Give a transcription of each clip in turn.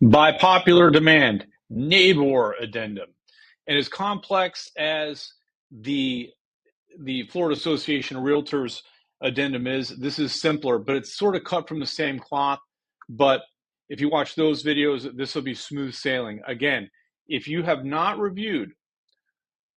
By popular demand, NABOR Addendum. And as complex as the Florida Association of Realtors Addendum is, this is simpler, but it's sort of cut from the same cloth. But if you watch those videos, this will be smooth sailing. Again, if you have not reviewed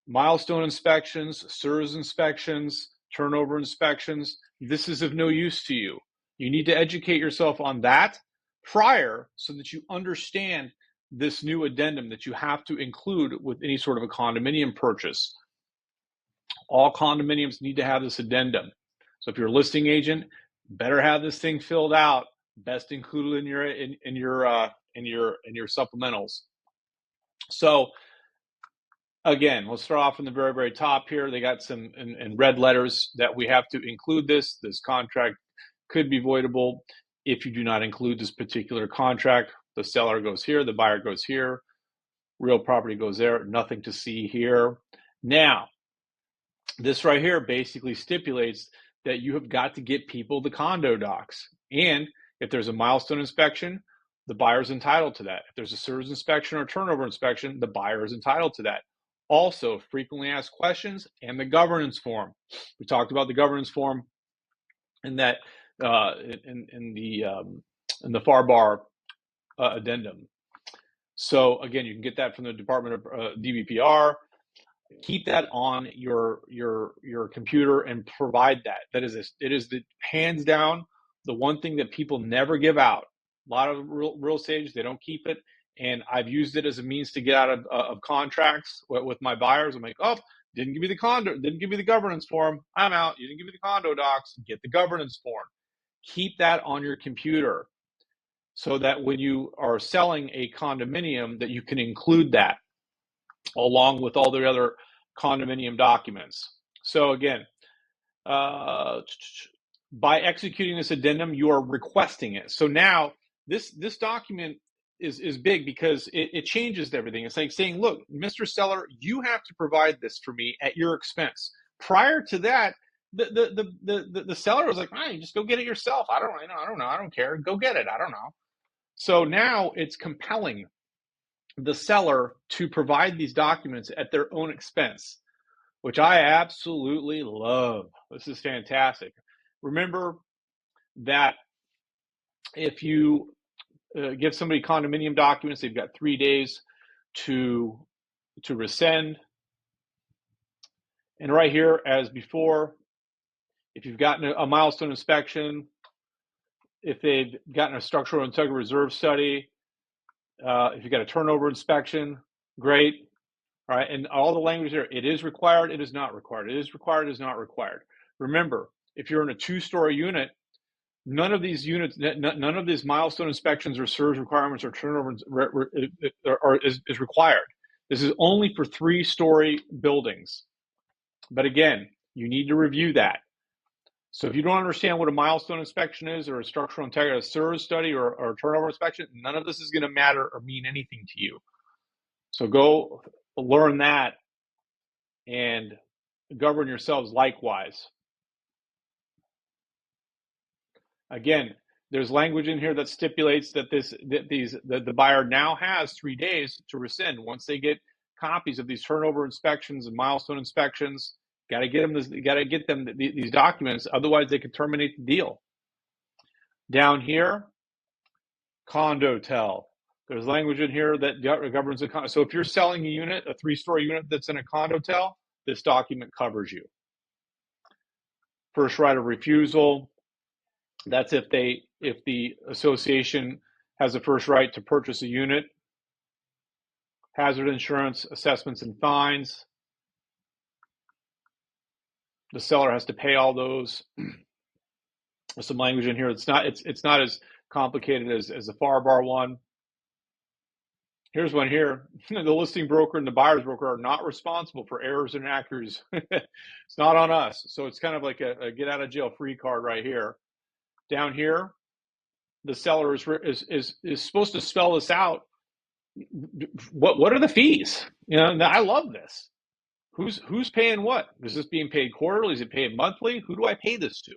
milestone inspections, SIRS inspections, turnover inspections, this is of no use to you. You need to educate yourself on that prior so that you understand this new addendum that you have to include with any sort of a condominium purchase. All condominiums need to have this addendum. So if you're a listing agent, better have this thing filled out, best included in your supplementals. So again, let's start off from the very, very top here. They got some in red letters that we have to include this. This contract could be voidable if you do not include this particular contract. The seller goes here, the buyer goes here, real property goes there, nothing to see here. Now, this right here basically stipulates that you have got to get people the condo docs. And if there's a milestone inspection, the buyer is entitled to that. If there's a SIRS inspection or turnover inspection, the buyer is entitled to that. Also, frequently asked questions and the governance form. We talked about the governance form in that in the FAR bar addendum. So again, you can get that from the Department of DBPR. Keep that on your computer and provide that. It is the hands down the one thing that people never give out. A lot of real estate, they don't keep it. And I've used it as a means to get out of contracts with my buyers. I'm like, oh, didn't give me the condo, didn't give me the governance form. I'm out. You didn't give me the condo docs. Get the governance form. Keep that on your computer so that when you are selling a condominium, that you can include that along with all the other condominium documents. So again, by executing this addendum, you are requesting it. So now this document is big because it changes everything. It's like saying, look, Mr. Seller, you have to provide this for me at your expense. Prior to that, the seller was like, you just go get it yourself. I don't know. I don't care. Go get it. I don't know. So now it's compelling the seller to provide these documents at their own expense, which I absolutely love. This is fantastic. Remember that if you give somebody condominium documents, they've got 3 days to rescind. And right here, as before, if you've gotten a milestone inspection, if they've gotten a structural integrity reserve study, if you've got a turnover inspection, great. All right, and all the language there, it is required, it is not required. It is required, it is not required. Remember, if you're in a 2-story unit, none of these units, none of these milestone inspections or SIRS requirements or turnover is required. This is only for 3-story buildings. But again, you need to review that. So if you don't understand what a milestone inspection is or a structural integrity, a SIRS study or a turnover inspection, none of this is going to matter or mean anything to you. So go learn that and govern yourselves likewise. Again, there's language in here that stipulates that the buyer now has 3 days to rescind once they get copies of these turnover inspections and milestone inspections. Got to get them these documents, otherwise they could terminate the deal. Down here, condotel. There's language in here that governs a condo. So if you're selling a unit, a 3-story unit that's in a condotel, this document covers you. First right of refusal. That's if the association has a first right to purchase a unit. Hazard insurance, assessments and fines. The seller has to pay all those. There's some language in here. It's not as complicated as the FAR bar one. Here's one here. The listing broker and the buyer's broker are not responsible for errors and inaccuracies. It's not on us. So it's kind of like a get out of jail free card right here. Down here, the seller is supposed to spell this out. What are the fees? I love this. Who's paying what? Is this being paid quarterly? Is it paid monthly? Who do I pay this to?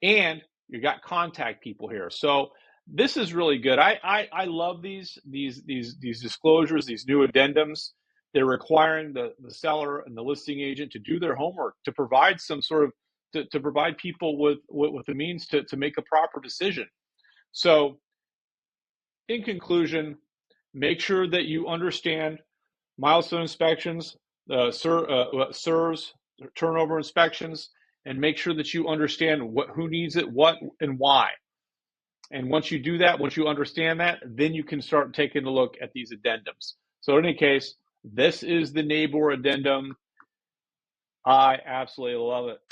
And you got contact people here. So this is really good. I love these disclosures, these new addendums. They're requiring the seller and the listing agent to do their homework, to provide some sort of to provide people with the means to make a proper decision. So, in conclusion, make sure that you understand milestone inspections, SIRS, turnover inspections, and make sure that you understand who needs it, what, and why. And once you do that, once you understand that, then you can start taking a look at these addendums. So in any case, this is the NABOR addendum. I absolutely love it.